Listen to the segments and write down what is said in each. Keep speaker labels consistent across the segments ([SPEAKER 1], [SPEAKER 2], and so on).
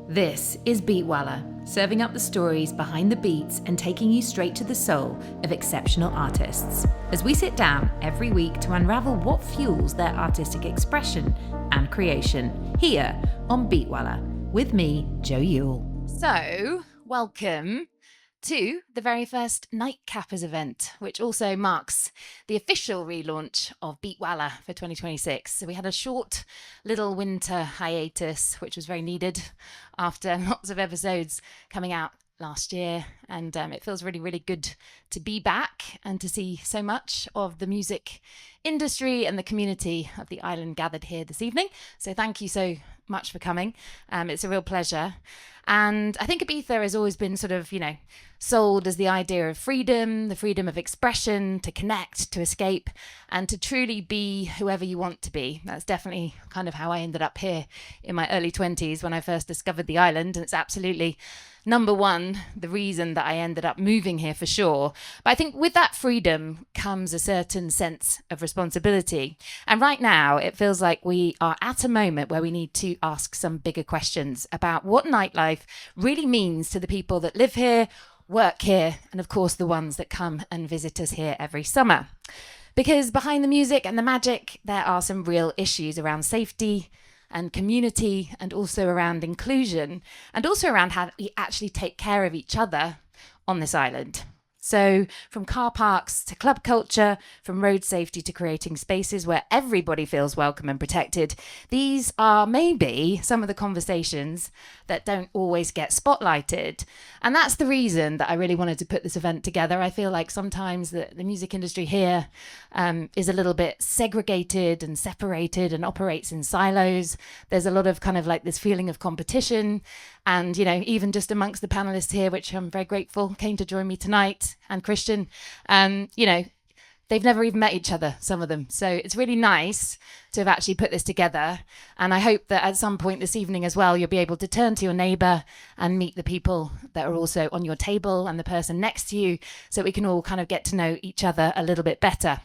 [SPEAKER 1] This is Beatwalla, serving up the stories behind the beats and taking you straight to the soul of exceptional artists, as we sit down every week to unravel what fuels their artistic expression and creation, here on Beatwalla, with me, Youle. So, welcome to the very first NightCappers event, which also marks the official relaunch of Beatwalla for 2026. So we had a short little winter hiatus, which was very needed after lots of episodes coming out last year, and it feels really, really good to be back and to see so much of the music industry and the community of the island gathered here this evening. So thank you so much for coming. It's a real pleasure. And I think Ibiza has always been sort of, sold as the idea of freedom, the freedom of expression, to connect, to escape, and to truly be whoever you want to be. That's definitely kind of how I ended up here in my early 20s when I first discovered the island. And it's absolutely number one, the reason that I ended up moving here for sure. But I think with that freedom comes a certain sense of responsibility. And right now, it feels like we are at a moment where we need to ask some bigger questions about what nightlife really means to the people that live here, work here, and of course the ones that come and visit us here every summer. Because behind the music and the magic, there are some real issues around safety and community, and also around inclusion, and also around how we actually take care of each other on this island. So from car parks to club culture, from road safety to creating spaces where everybody feels welcome and protected, these are maybe some of the conversations that don't always get spotlighted. And that's the reason that I really wanted to put this event together. I feel like sometimes the music industry here is a little bit segregated and separated and operates in silos. There's a lot of kind of like this feeling of competition. And, even just amongst the panelists here, which I'm very grateful came to join me tonight, and Christian, they've never even met each other, some of them. So it's really nice to have actually put this together. And I hope that at some point this evening as well, you'll be able to turn to your neighbour and meet the people that are also on your table and the person next to you, so we can all kind of get to know each other a little bit better.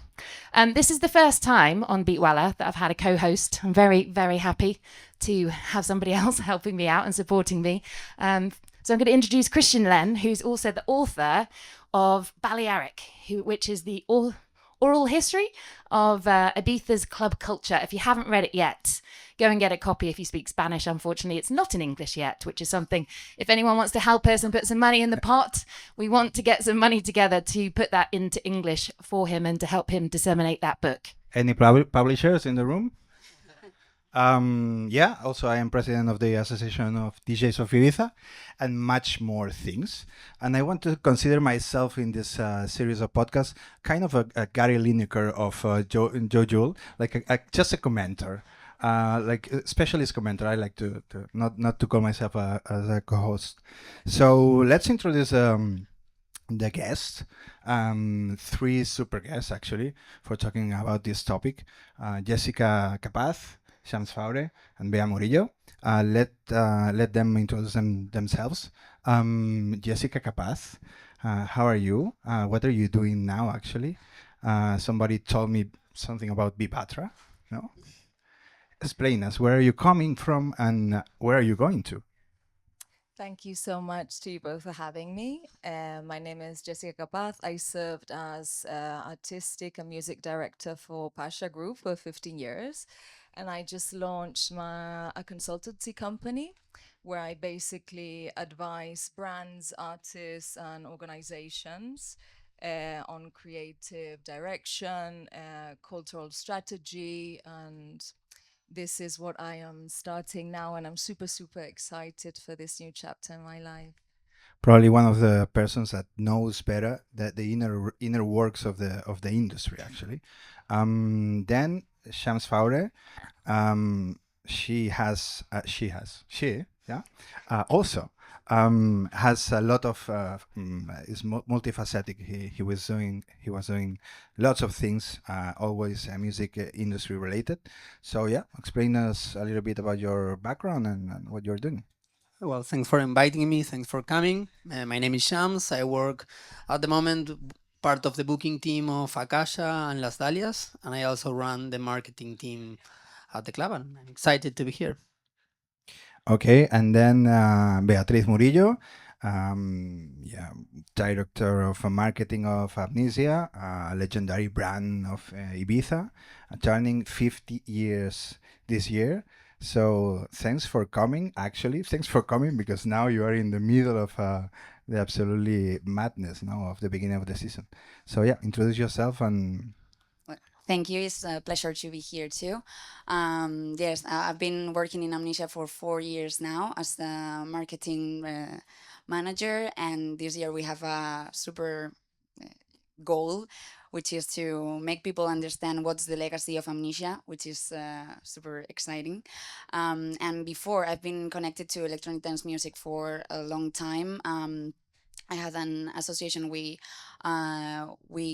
[SPEAKER 1] This is the first time on Beatwalla that I've had a co-host. I'm very, very happy to have somebody else helping me out and supporting me. So I'm going to introduce Christian Len, who's also the author of Balearic, which is the oral history of Ibiza's club culture. If you haven't read it yet, go and get a copy if you speak Spanish. Unfortunately, it's not in English yet, which is something, if anyone wants to help us and put some money in the pot, we want to get some money together to put that into English for him and to help him disseminate that book.
[SPEAKER 2] Any publishers in the room? Also I am president of the Association of DJs of Ibiza and much more things. And I want to consider myself in this series of podcasts kind of a Gary Lineker of Youle, like just a commenter, like a specialist commenter. I like to not to call myself as a co-host. So let's introduce the guests, three super guests actually, for talking about this topic. Jessica Capaz, Faure, and Beatriz Murillo. Let them introduce themselves. Jessica Capaz, how are you? What are you doing now, actually? Somebody told me something about Vyvatra. No? Explain us, where are you coming from and where are you going to?
[SPEAKER 3] Thank you so much to you both for having me. My name is Jessica Capaz. I served as artistic and music director for Akasha Group for 15 years. And I just launched a consultancy company where I basically advise brands, artists, and organizations on creative direction, cultural strategy, and this is what I am starting now, and I'm super, super excited for this new chapter in my life.
[SPEAKER 2] Probably one of the persons that knows better that the inner works of the industry, actually. Then Faure, she also has a lot of is multifaceted. He was doing lots of things, always music industry related. So explain us a little bit about your background and what you're doing.
[SPEAKER 4] Well, thanks for inviting me. Thanks for coming. My name is Shams. I work at the moment part of the booking team of Akasha and Las Dalias, and I also run the marketing team at the club, and I'm excited to be here.
[SPEAKER 2] Okay, and then Beatriz Murillo, yeah, director of marketing of Amnesia, a legendary brand of Ibiza, turning 50 years this year. So thanks for coming. Actually, thanks for coming because now you are in the middle of the absolutely madness now of the beginning of the season. So yeah, introduce yourself and
[SPEAKER 5] Well, thank you. It's a pleasure to be here too. Yes, I've been working in Amnesia for 4 years now as the marketing manager, and this year we have a super goal, which is to make people understand what's the legacy of Amnesia, which is super exciting. And before, I've been connected to electronic dance music for a long time. I had an association. We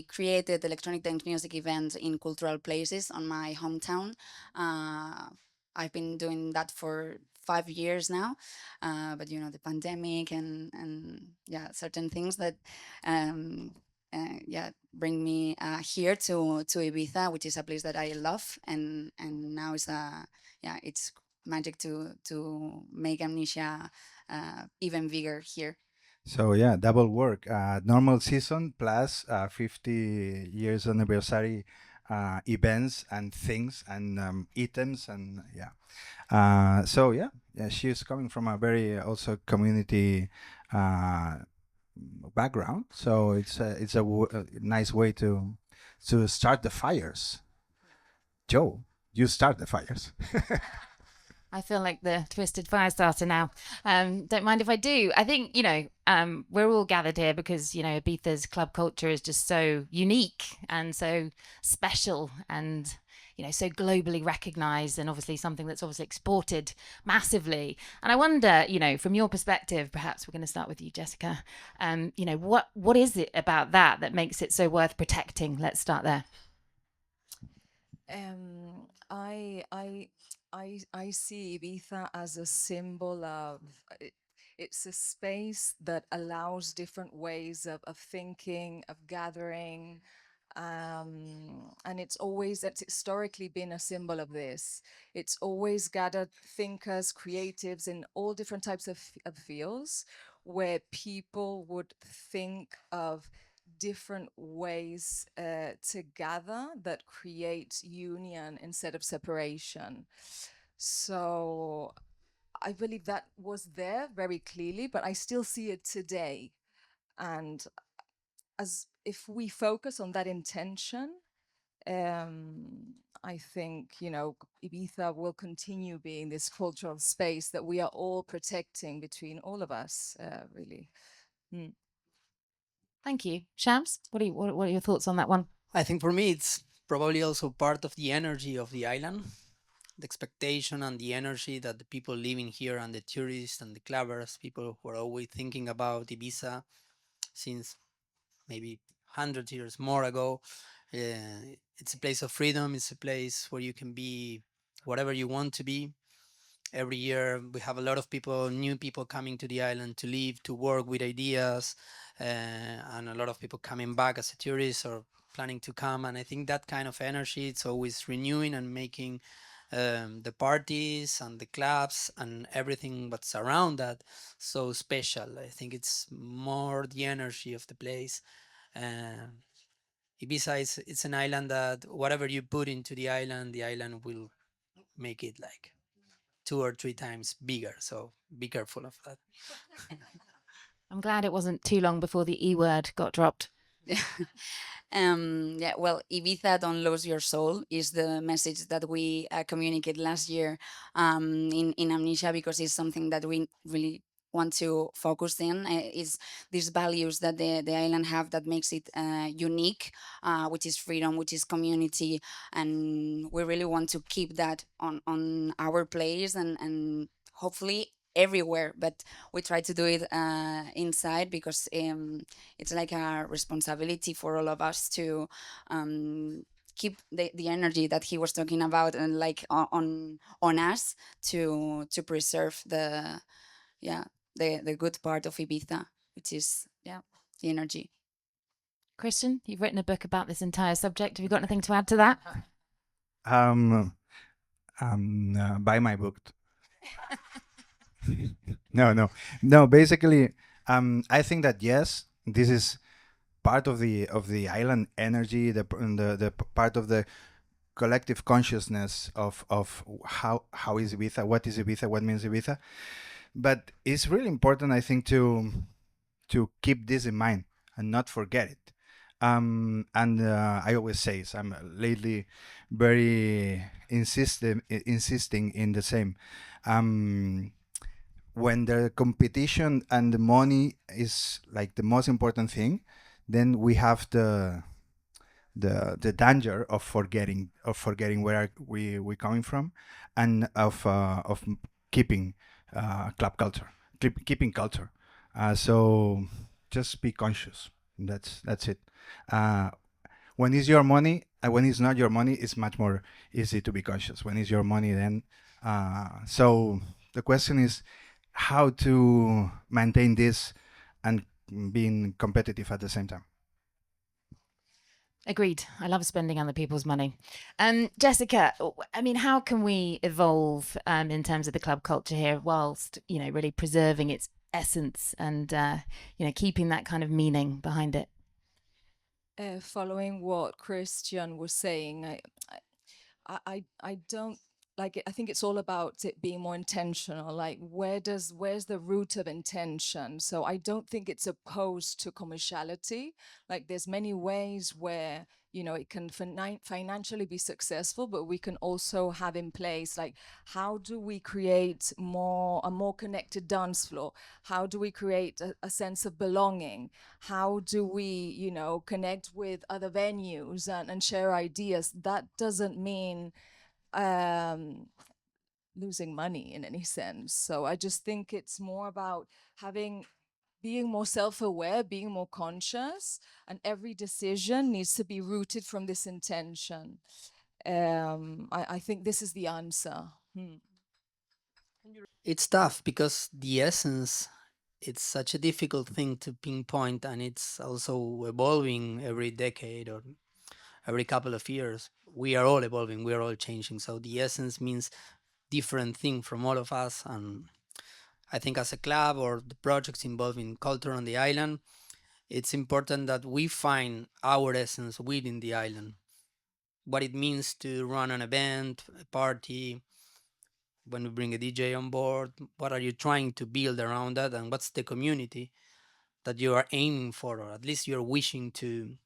[SPEAKER 5] created electronic dance music events in cultural places on my hometown. Uh, I've been doing that for 5 years now, but you know the pandemic and yeah certain things that um, yeah bring me here to Ibiza, which is a place that I love, and now it's yeah it's magic to make Amnesia even bigger here.
[SPEAKER 2] so yeah, double work. Normal season plus 50 years anniversary events and things and items and yeah. So yeah, yeah, she's coming from a very also community uh, background. So it's a nice way to start the fires. Joe, you start the fires.
[SPEAKER 1] I feel like the twisted fire starter now. Don't mind if I do. I think, we're all gathered here because, Ibiza's club culture is just so unique and so special and, so globally recognized and obviously something that's obviously exported massively. And I wonder, from your perspective, perhaps we're going to start with you, Jessica. What is it about that makes it so worth protecting? Let's start there.
[SPEAKER 3] I I I see Ibiza as a symbol of it's a space that allows different ways of thinking, of gathering, and it's historically been a symbol of this. It's always gathered thinkers, creatives in all different types of fields where people would think of different ways to gather that create union instead of separation. So I believe that was there very clearly, but I still see it today. And as if we focus on that intention, I think, Ibiza will continue being this cultural space that we are all protecting between all of us, really. Mm.
[SPEAKER 1] Thank you. Shams, what are your thoughts on that one?
[SPEAKER 4] I think for me, it's probably also part of the energy of the island, the expectation and the energy that the people living here and the tourists and the clubbers, people who are always thinking about Ibiza since maybe 100 years more ago. It's a place of freedom. It's a place where you can be whatever you want to be. Every year we have a lot of people, new people coming to the island to live, to work with ideas, and a lot of people coming back as a tourist or planning to come. And I think that kind of energy, it's always renewing and making the parties and the clubs and everything that's around that so special. I think it's more the energy of the place. Ibiza is it's an island that whatever you put into the island will make it like 2 or 3 times bigger. So be careful of that.
[SPEAKER 1] I'm glad it wasn't too long before the E word got dropped.
[SPEAKER 5] Yeah, well, Ibiza, don't lose your soul is the message that we communicated last year in Amnesia, because it's something that we really want to focus in. Is these values that the island have that makes it unique, which is freedom, which is community, and we really want to keep that on our place and hopefully everywhere, but we try to do it inside because it's like a responsibility for all of us to keep the energy that he was talking about and like on us to preserve yeah the good part of Ibiza, which is yeah the energy.
[SPEAKER 1] Christian, you've written a book about this entire subject. Have you got anything to add to that?
[SPEAKER 2] Buy my book. No. Basically, I think that yes, this is part of the island energy, the part of the collective consciousness of how is Ibiza, what is Ibiza, what means Ibiza. But it's really important, I think, to keep this in mind and not forget it. And I always say, so I'm lately very insisting in the same. Um, when the competition and the money is like the most important thing, then we have the danger of forgetting where we coming from, and of keeping club culture, keeping culture. So just be conscious. That's it. Uh, when it's your money, when it's not your money, it's much more easy to be conscious. When it's your money, then so the question is how to maintain this and being competitive at the same time.
[SPEAKER 1] Agreed. I love spending other people's money. Jessica, I mean, how can we evolve in terms of the club culture here whilst, really preserving its essence and, keeping that kind of meaning behind it?
[SPEAKER 3] Following what Christian was saying, I don't like it. I think it's all about it being more intentional. Like, where's the root of intention? So I don't think it's opposed to commerciality. Like, there's many ways where it can financially be successful, but we can also have in place, like, how do we create a more connected dance floor? How do we create a sense of belonging? How do we connect with other venues and share ideas? That doesn't mean losing money in any sense. So I just think it's more about being more self-aware, being more conscious, and every decision needs to be rooted from this intention. I think this is the answer.
[SPEAKER 4] It's tough because the essence, it's such a difficult thing to pinpoint, and it's also evolving every decade or every couple of years. We are all evolving, we are all changing. So the essence means different thing from all of us. And I think as a club or the projects involving culture on the island, it's important that we find our essence within the island. What it means to run an event, a party, when we bring a DJ on board, what are you trying to build around that, and what's the community that you are aiming for, or at least you're wishing to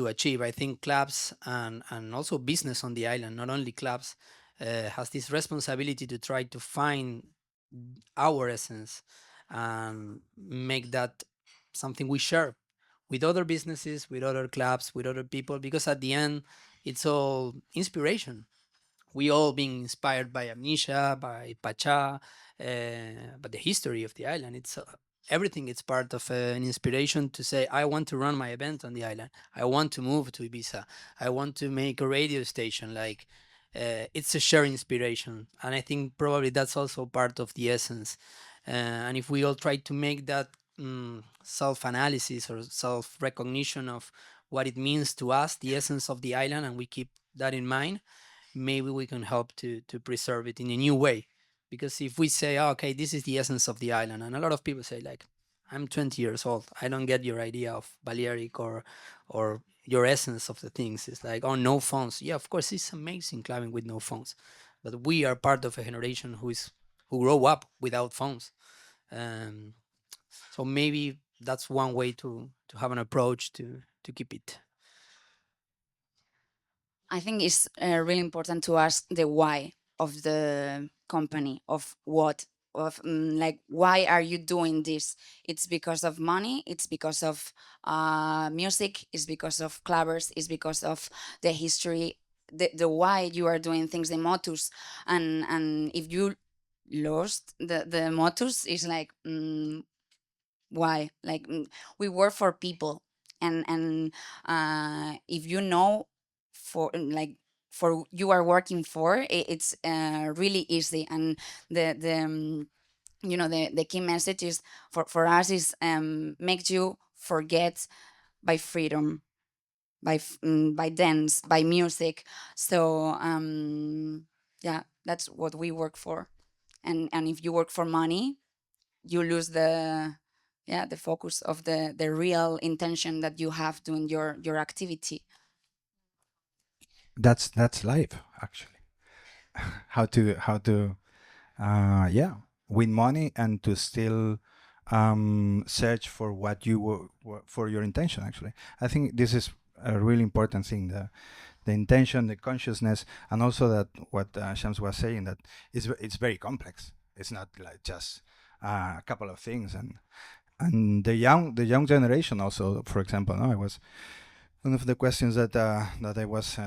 [SPEAKER 4] achieve. I think clubs and also business on the island, not only clubs, has this responsibility to try to find our essence and make that something we share with other businesses, with other clubs, with other people, because at the end, it's all inspiration. We all being inspired by Amnesia, by Pacha, but the history of the island. It's everything. It's part of an inspiration to say, I want to run my event on the island. I want to move to Ibiza. I want to make a radio station. Like, it's a shared inspiration, and I think probably that's also part of the essence. And if we all try to make that self-analysis or self-recognition of what it means to us, the essence of the island, and we keep that in mind, maybe we can help to preserve it in a new way. Because if we say, oh, okay, this is the essence of the island, and a lot of people say, like, I'm 20 years old, I don't get your idea of Balearic or your essence of the things. It's like, oh, no phones. Yeah, of course, it's amazing clubbing with no phones, but we are part of a generation who grow up without phones. So maybe that's one way to have an approach to keep it.
[SPEAKER 5] I think it's really important to ask the why of the company, of what, of like, why are you doing this? It's because of money, it's because of music, it's because of clubbers, it's because of the history, the why you are doing things, the motus. And if you lost the motus, it's like, why? Like, we work for people, and if you know, for like, for you are working for, it's really easy. And the the key message is, for us, is makes you forget by freedom, by dance, by music. So yeah, that's what we work for. and if you work for money, you lose the focus of the real intention that you have doing your activity.
[SPEAKER 2] That's life, actually. how to yeah, win money and to still search for what you for your intention. Actually, I think this is a really important thing: the intention, the consciousness, and also that what Shams was saying, that it's very complex. It's not like just a couple of things. And the young generation also, for example, no, I was one of the questions that I was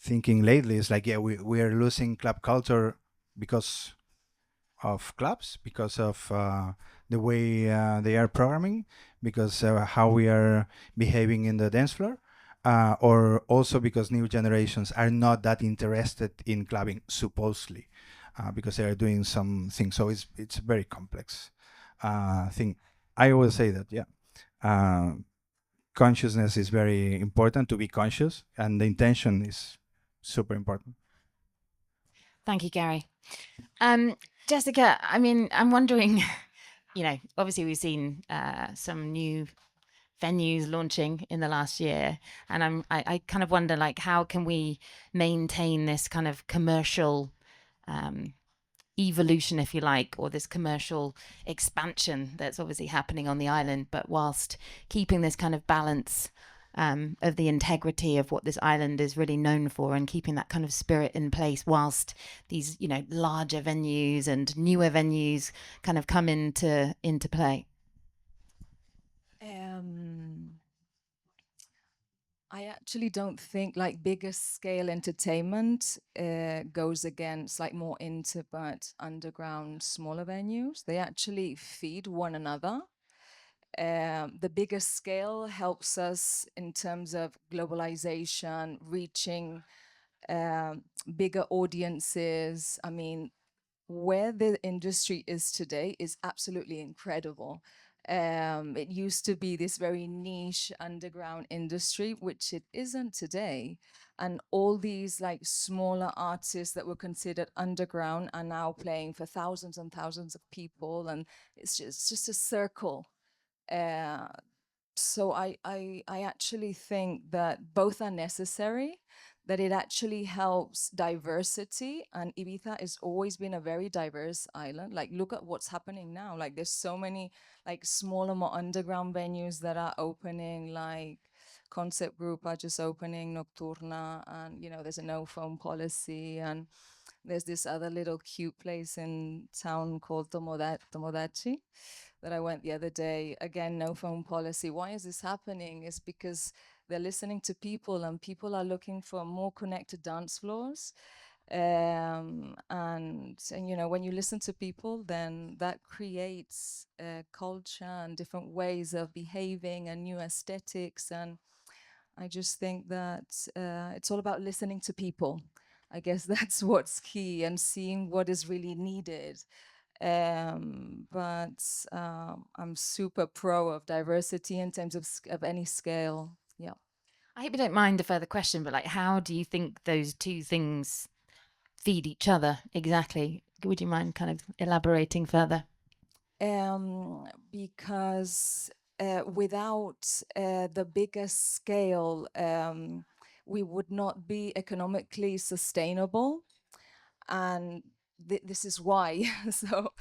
[SPEAKER 2] thinking lately is like, yeah, we are losing club culture because of clubs, because of the way they are programming, because how we are behaving in the dance floor, or also because new generations are not that interested in clubbing, supposedly, because they are doing some things. So it's a very complex thing. I always say that, yeah, consciousness is very important, to be conscious, and the intention is super important.
[SPEAKER 1] Thank you, Gary. Jessica, I mean, I'm wondering, obviously we've seen some new venues launching in the last year, and I kind of wonder, like, how can we maintain this kind of commercial evolution, if you like, or this commercial expansion that's obviously happening on the island, but whilst keeping this kind of balance of the integrity of what this island is really known for, and keeping that kind of spirit in place whilst these, larger venues and newer venues kind of come into play?
[SPEAKER 3] I actually don't think like bigger scale entertainment goes against like more intimate underground smaller venues. They actually feed one another. The bigger scale helps us in terms of globalization, reaching bigger audiences. I mean, where the industry is today is absolutely incredible. It used to be this very niche underground industry, which it isn't today. And all these like smaller artists that were considered underground are now playing for thousands and thousands of people. And it's just a circle. Uh, so I actually think that both are necessary, that it actually helps diversity. And Ibiza has always been a very diverse island. Like, look at what's happening now. Like, there's so many like smaller, more underground venues that are opening, like Concept Group are just opening Nocturna, and there's a no phone policy, and there's this other little cute place in town called Tomodachi that I went the other day. Again, no phone policy. Why is this happening? It's because they're listening to people, and people are looking for more connected dance floors. And when you listen to people, then that creates culture and different ways of behaving and new aesthetics. And I just think that it's all about listening to people. I guess that's what's key, and seeing what is really needed. But I'm super pro of diversity in terms of any scale. Yeah.
[SPEAKER 1] I hope you don't mind a further question, but like, how do you think those two things feed each other exactly? Would you mind kind of elaborating further?
[SPEAKER 3] Because without the bigger scale, we would not be economically sustainable. And this is why. So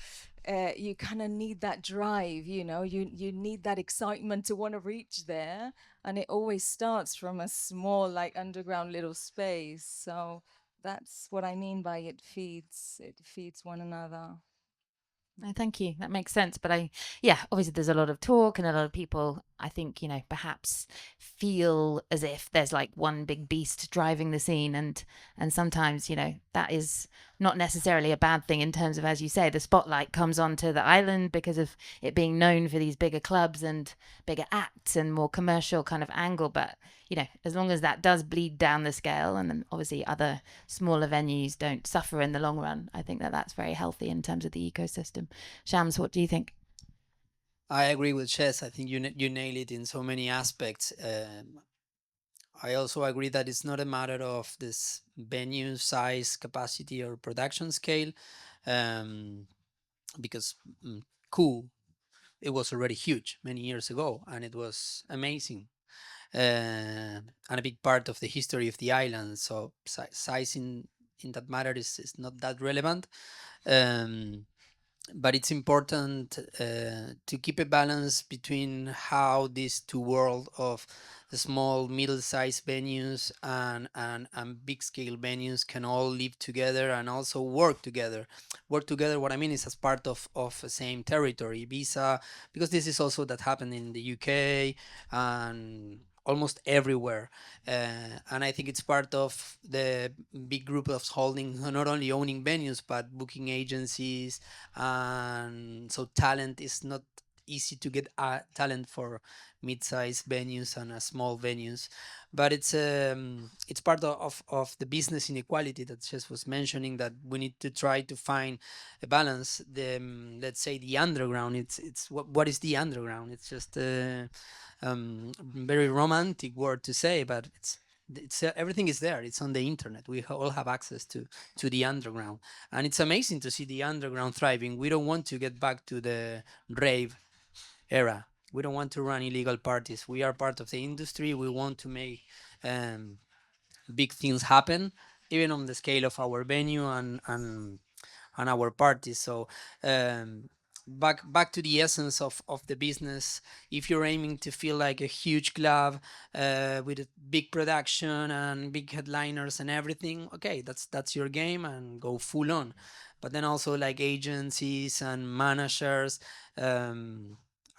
[SPEAKER 3] you kind of need that drive, you need that excitement to want to reach there. And it always starts from a small, like, underground little space. So that's what I mean by it feeds one another.
[SPEAKER 1] No, thank you. That makes sense. But obviously there's a lot of talk, and a lot of people, I think, perhaps feel as if there's like one big beast driving the scene. And sometimes, that is not necessarily a bad thing in terms of, as you say, the spotlight comes onto the island because of it being known for these bigger clubs and bigger acts and more commercial kind of angle. But, as long as that does bleed down the scale, and then obviously other smaller venues don't suffer in the long run, I think that that's very healthy in terms of the ecosystem. Shams, what do you think?
[SPEAKER 4] I agree with Chess. I think you nail it in so many aspects. I also agree that it's not a matter of this venue size, capacity, or production scale. um, because cool, it was already huge many years ago, and it was amazing, and a big part of the history of the island. So size in that matter is not that relevant. Um, but it's important to keep a balance between how these two worlds of the small, middle-sized venues and big-scale venues can all live together and also work together. Work together, what I mean is as part of the same territory, Ibiza, because this is also that happened in the UK and almost everywhere. And I think it's part of the big group of holding, not only owning venues, but booking agencies, and so talent is not easy to get talent for mid-sized venues and small venues, but it's part of the business inequality that Jess was mentioning, that we need to try to find a balance. The let's say the underground, it's what is the underground? It's just very romantic word to say, but it's everything is there. It's on the internet. We all have access to the underground, and it's amazing to see the underground thriving. We don't want to get back to the rave era. We don't want to run illegal parties. We are part of the industry. We want to make um, big things happen, even on the scale of our venue and our parties. So um, back to the essence of the business. If you're aiming to feel like a huge club with a big production and big headliners and everything, okay, that's your game, and go full on. But then also like agencies and managers,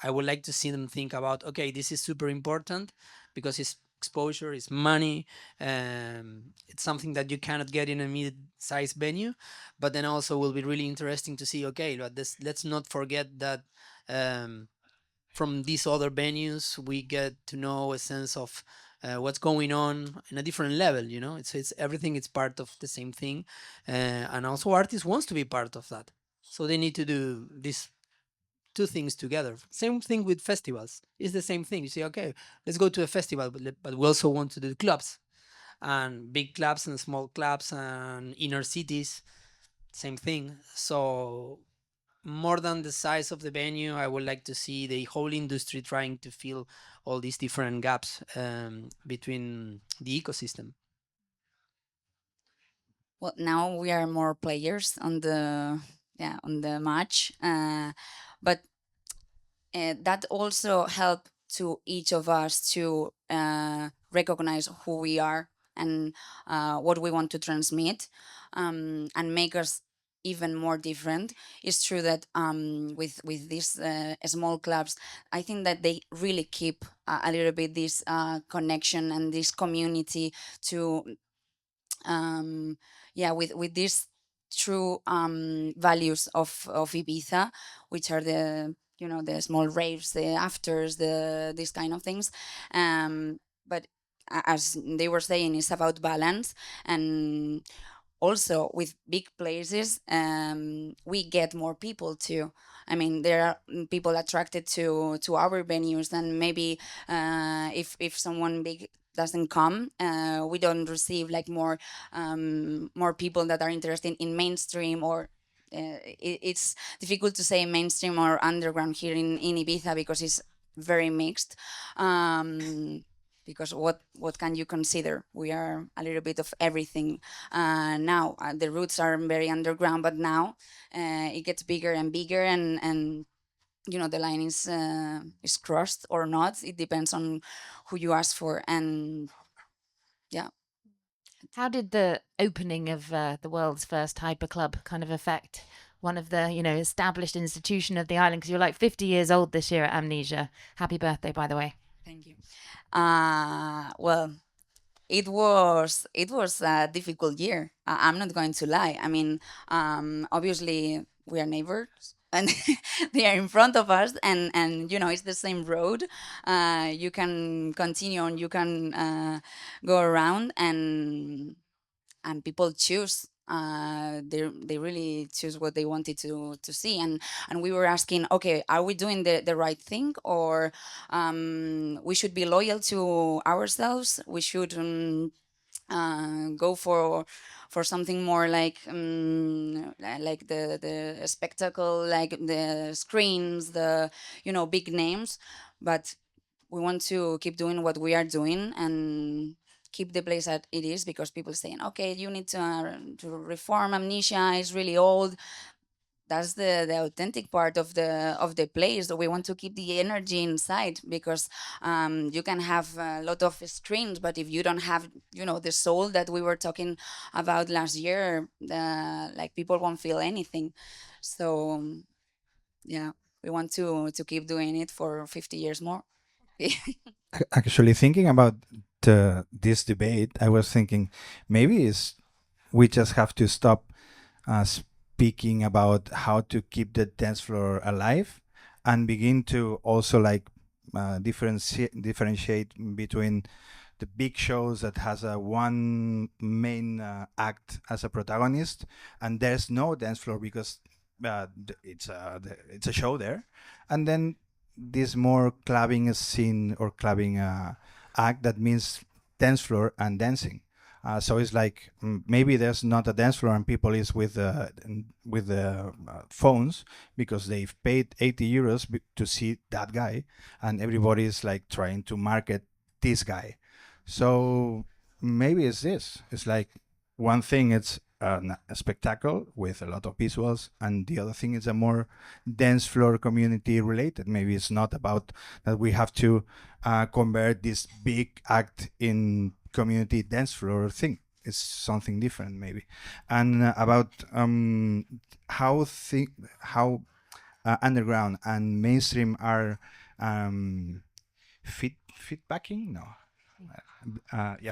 [SPEAKER 4] I would like to see them think about, okay, this is super important because it's exposure, it's money, it's something that you cannot get in a mid-sized venue. But then also will be really interesting to see, okay, but let's not forget that from these other venues we get to know a sense of what's going on in a different level. It's everything, it's part of the same thing, and also artists wants to be part of that, so they need to do these two things together. Same thing with festivals. It's the same thing. You say, okay, let's go to a festival, but we also want to do clubs, and big clubs and small clubs and inner cities, same thing. So more than the size of the venue, I would like to see the whole industry trying to fill all these different gaps between the ecosystem.
[SPEAKER 5] Well, now we are more players on the match, but that also help to each of us to recognize who we are and what we want to transmit, and make us even more different. It's true that with these small clubs, I think that they really keep a little bit this connection and this community to with these true values of Ibiza, which are the small raves, the afters, these kind of things. But as they were saying, it's about balance. And also with big places, we get more people too. I mean, there are people attracted to our venues, and maybe if someone big doesn't come, we don't receive like more people that are interested in mainstream, or it's difficult to say mainstream or underground here in Ibiza, because it's very mixed. Because what can you consider? We are a little bit of everything. Now the roots are very underground, but now it gets bigger and bigger, and the line is crossed or not. It depends on who you ask for, and yeah.
[SPEAKER 1] How did the opening of the world's first hyper club kind of affect one of the, established institution of the island? Because you're like 50 years old this year at Amnesia. Happy birthday, by the way.
[SPEAKER 5] Thank you. Well, it was a difficult year. I'm not going to lie. I mean, obviously we are neighbors, and they are in front of us, and it's the same road. You can continue on, you can go around, and people choose. They really choose what they wanted to see, and we were asking, okay, are we doing the right thing, or we should be loyal to ourselves? We should go for something more like the spectacle, like the screens, the big names, but we want to keep doing what we are doing and keep the place that it is, because people saying, okay, you need to reform Amnesia, it's really old. That's the authentic part of the place. We want to keep the energy inside, because you can have a lot of screens, but if you don't have the soul that we were talking about last year, like people won't feel anything. So yeah, we want to keep doing it for 50 years more.
[SPEAKER 2] Actually, thinking about this debate, I was thinking maybe we just have to stop speaking about how to keep the dance floor alive and begin to also like differentiate between the big shows that has a one main act as a protagonist, and there's no dance floor because it's a show there, and then this more clubbing scene or clubbing act that means dance floor and dancing. So it's like maybe there's not a dance floor and people is with the phones because they've paid 80 euros to see that guy, and everybody is like trying to market this guy. So maybe it's this. It's like one thing it's a spectacle with a lot of visuals, and the other thing is a more dance floor community related. Maybe it's not about that we have to convert this big act in community dance floor thing. It's something different maybe. And about how underground and mainstream are feedbacking, no, yeah,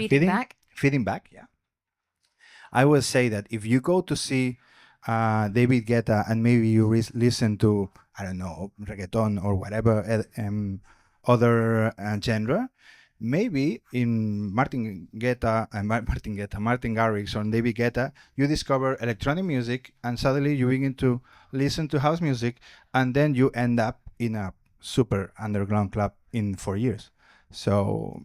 [SPEAKER 2] feeding back, yeah. I will say that if you go to see David Guetta and maybe you listen to, I don't know, reggaeton or whatever other genre, maybe in Martin Garrix or David Guetta, you discover electronic music and suddenly you begin to listen to house music, and then you end up in a super underground club in 4 years. So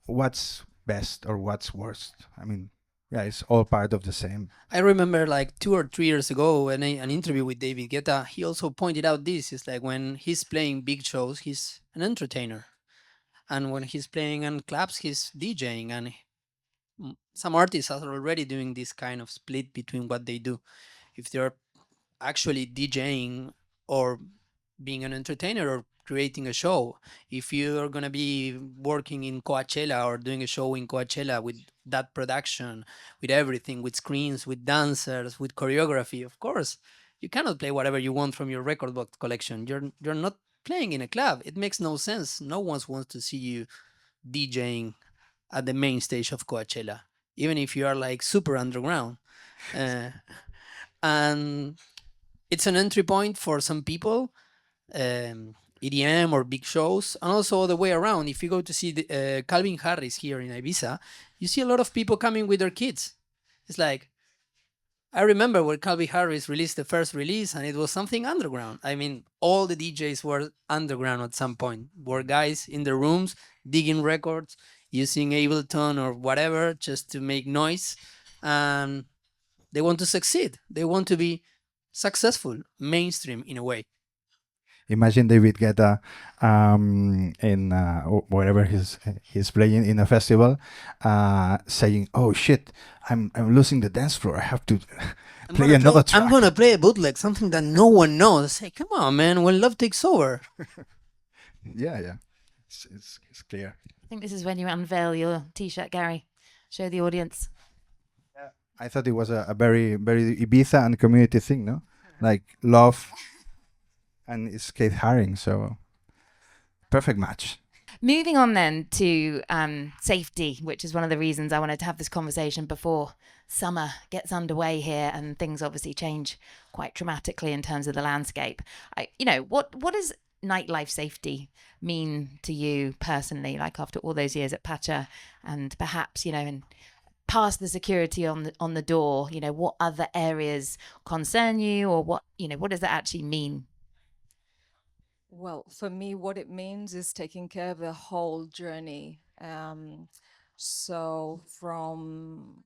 [SPEAKER 2] what's best or what's worst? I mean, yeah, it's all part of the same.
[SPEAKER 4] I remember like 2 or 3 years ago in an interview with David Guetta, he also pointed out this. It's like when he's playing big shows, he's an entertainer. And when he's playing in clubs, he's DJing. And some artists are already doing this kind of split between what they do. If they're actually DJing or being an entertainer or creating a show. If you're going to be working in Coachella or doing a show in Coachella with that production, with everything, with screens, with dancers, with choreography, of course, you cannot play whatever you want from your record box collection. You're not playing in a club. It makes no sense. No one wants to see you DJing at the main stage of Coachella, even if you are like super underground. And it's an entry point for some people, EDM or big shows, and also the way around. If you go to see Calvin Harris here in Ibiza, you see a lot of people coming with their kids. It's like, I remember when Calvin Harris released the first release, and it was something underground. I mean, all the DJs were underground at some point. Were guys in their rooms digging records, using Ableton or whatever just to make noise. And they want to succeed. They want to be successful, mainstream in a way.
[SPEAKER 2] Imagine David Guetta in wherever he's playing in a festival, saying, "Oh shit, I'm losing the dance floor. I have to play another track."
[SPEAKER 4] I'm gonna play a bootleg, something that no one knows. Say, come on, man. When love takes over.
[SPEAKER 2] Yeah, it's clear.
[SPEAKER 1] I think this is when you unveil your T-shirt, Gary. Show the audience.
[SPEAKER 2] I thought it was a very, very Ibiza and community thing, no? Like love and it's Keith Haring, so perfect match.
[SPEAKER 1] Moving on then to safety, which is one of the reasons I wanted to have this conversation before summer gets underway here, and things obviously change quite dramatically in terms of the landscape. What does nightlife safety mean to you personally, like after all those years at Pacha, and perhaps, and past the security on the door, what other areas concern you, or what does that actually mean?
[SPEAKER 3] Well, for me, what it means is taking care of the whole journey. So from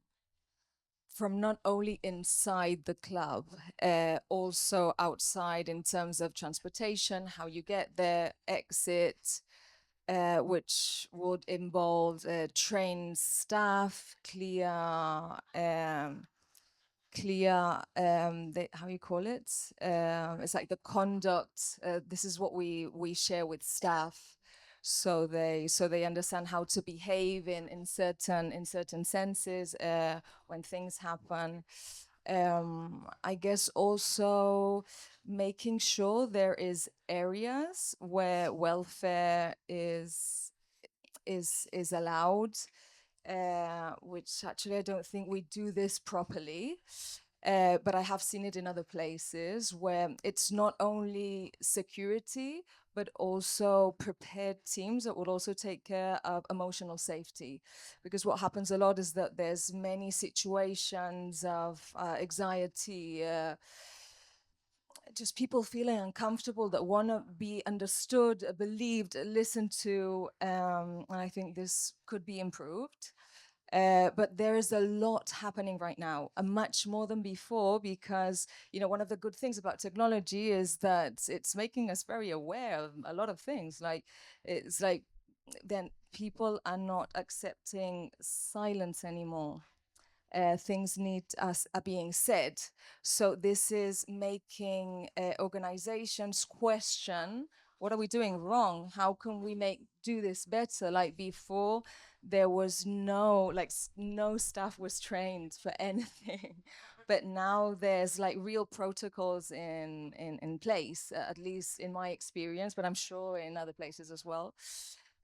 [SPEAKER 3] not only inside the club, also outside in terms of transportation, how you get there, exit, which would involve trained staff, how you call it? It's like the conduct. This is what we share with staff, so they understand how to behave in certain senses when things happen. I guess also making sure there is areas where welfare is allowed, which actually I don't think we do this properly. But I have seen it in other places where it's not only security, but also prepared teams that would also take care of emotional safety. Because what happens a lot is that there's many situations of anxiety, just people feeling uncomfortable that want to be understood, believed, listened to. And I think this could be improved. But there is a lot happening right now, much more than before, because one of the good things about technology is that it's making us very aware of a lot of things. Like it's like then people are not accepting silence anymore. Things are being said. So this is making organizations question, what are we doing wrong? How can we do this better? Like before, there was no staff was trained for anything. But now there's like real protocols in place, at least in my experience, but I'm sure in other places as well.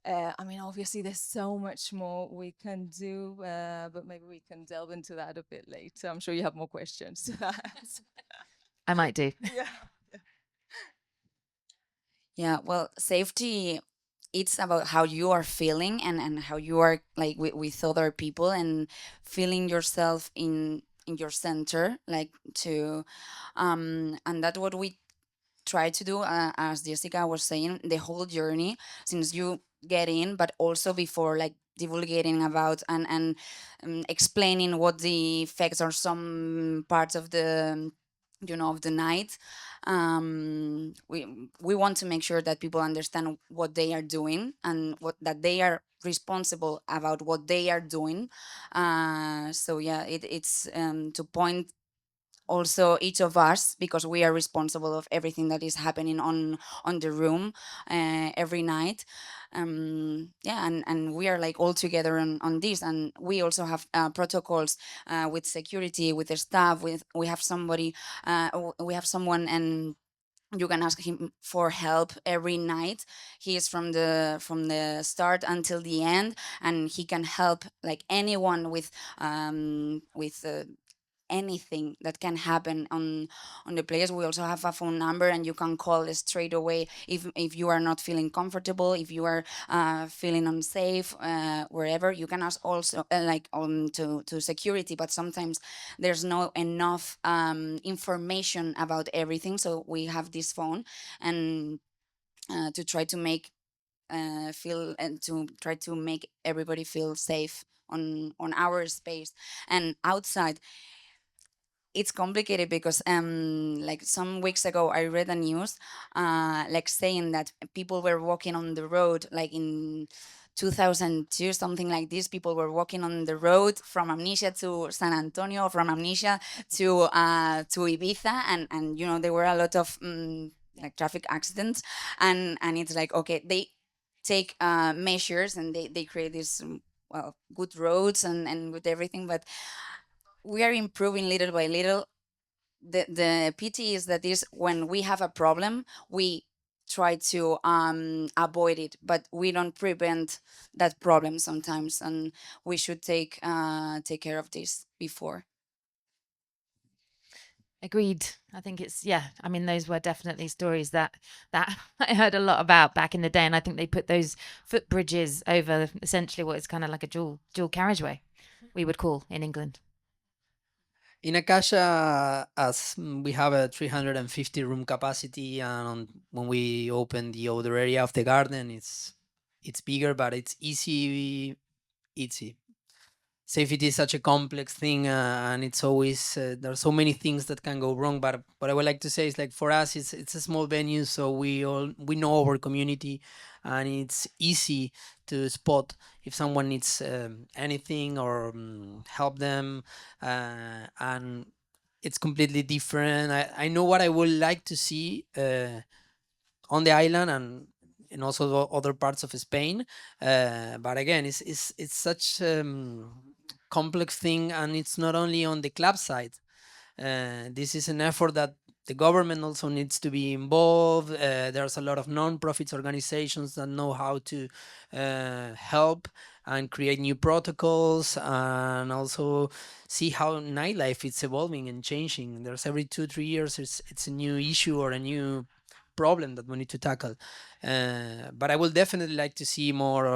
[SPEAKER 3] I mean, obviously, there's so much more we can do, but maybe we can delve into that a bit later. I'm sure you have more questions to that.
[SPEAKER 1] I might do.
[SPEAKER 3] Yeah.
[SPEAKER 5] Yeah, well, safety, it's about how you are feeling and how you are like with other people and feeling yourself in your center, like to and that's what we try to do, as Jessica was saying, the whole journey since you get in, but also before, like divulgating about and explaining what the effects are, some parts of the of the night. We want to make sure that people understand what they are doing and what that they are responsible about what they are doing. So yeah, it's to point also each of us, because we are responsible of everything that is happening on the room every night. Yeah, and we are like all together on this, and we also have protocols with security, with the staff, with we have someone, and you can ask him for help every night. He is from the start until the end, and he can help like anyone with anything that can happen on the place. We also have a phone number, and you can call straight away if you are not feeling comfortable, if you are feeling unsafe, wherever. You can ask also to security, but sometimes there's no enough information about everything, so we have this phone, and to try to make feel and to try to make everybody feel safe on our space. And outside, it's complicated because like some weeks ago I read a news like saying that people were walking on the road, like in 2002, something like this. People were walking on the road from Amnesia to San Antonio, from Amnesia to Ibiza, and there were a lot of like traffic accidents, and it's like, okay, they take measures, and they create these well, good roads and with everything, but we are improving little by little. The pity is that is when we have a problem, we try to avoid it, but we don't prevent that problem sometimes, and we should take care of this before.
[SPEAKER 1] Agreed. I think it's, yeah, I mean, those were definitely stories that I heard a lot about back in the day, and I think they put those footbridges over essentially what is kind of like a dual carriageway, we would call in England.
[SPEAKER 4] In Akasha, as we have a 350 room capacity, and when we open the other area of the garden, it's bigger, but it's easy. Safety is such a complex thing, and it's always there are so many things that can go wrong. But what I would like to say is, like, for us, it's a small venue, so we know our community, and it's easy to spot if someone needs anything or help them, and it's completely different. I know what I would like to see on the island and also the other parts of Spain, but again, it's such complex thing, and it's not only on the club side. This is an effort that the government also needs to be involved. There's a lot of non-profits organizations that know how to help and create new protocols, and also see how nightlife is evolving and changing. There's every 2-3 years it's a new issue or a new problem that we need to tackle. But I will definitely like to see more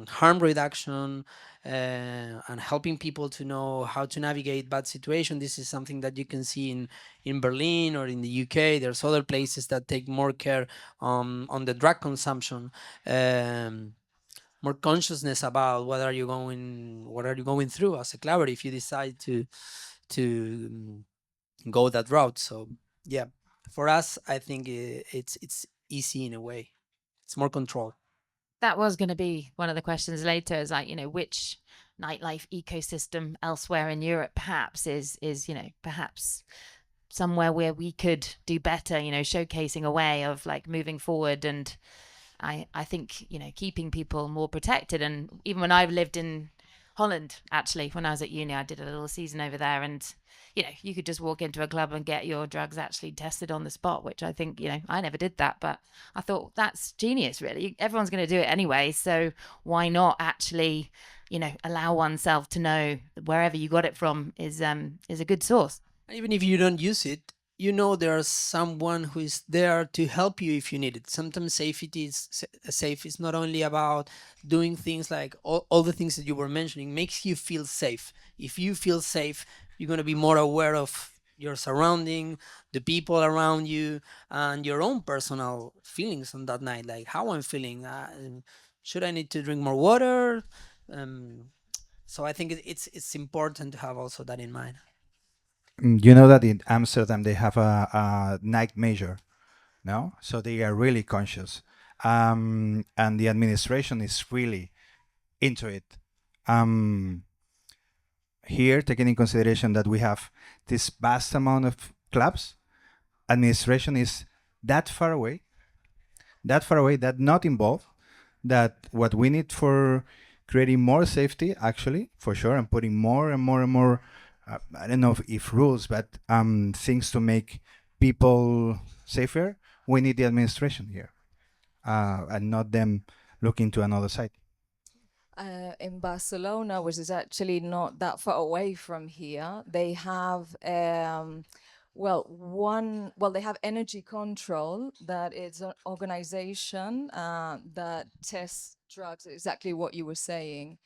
[SPEAKER 4] harm reduction and helping people to know how to navigate bad situations. This is something that you can see in Berlin or in the UK. There's other places that take more care on the drug consumption, more consciousness about what are you going through as a clubber if you decide to go that route. So yeah, for us, I think it's easy in a way. It's more control.
[SPEAKER 1] That was going to be one of the questions later, is like, which nightlife ecosystem elsewhere in Europe perhaps is perhaps somewhere where we could do better, showcasing a way of like moving forward. And I think, keeping people more protected. And even when I've lived in Holland, actually, when I was at uni, I did a little season over there, and you could just walk into a club and get your drugs actually tested on the spot, which I think, I never did that, but I thought that's genius, really. Everyone's going to do it anyway, so why not actually, allow oneself to know wherever you got it from is a good source.
[SPEAKER 4] Even if you don't use it, there's someone who is there to help you if you need it. Sometimes safety is not only about doing things like all the things that you were mentioning. Makes you feel safe. If you feel safe, you're going to be more aware of your surrounding, the people around you, and your own personal feelings on that night, like how I'm feeling. Should I need to drink more water? So I think it's important to have also that in mind.
[SPEAKER 2] You know that in Amsterdam they have a night major, no? So they are really conscious, and the administration is really into it. Here, taking in consideration that we have this vast amount of clubs, administration is that far away, that not involved, that what we need for creating more safety, actually, for sure, and putting more and more and more, I don't know if rules, but things to make people safer, we need the administration here, and not them looking to another side.
[SPEAKER 3] In Barcelona, which is actually not that far away from here, they have they have Energy Control, that is an organization that tests drugs, exactly what you were saying.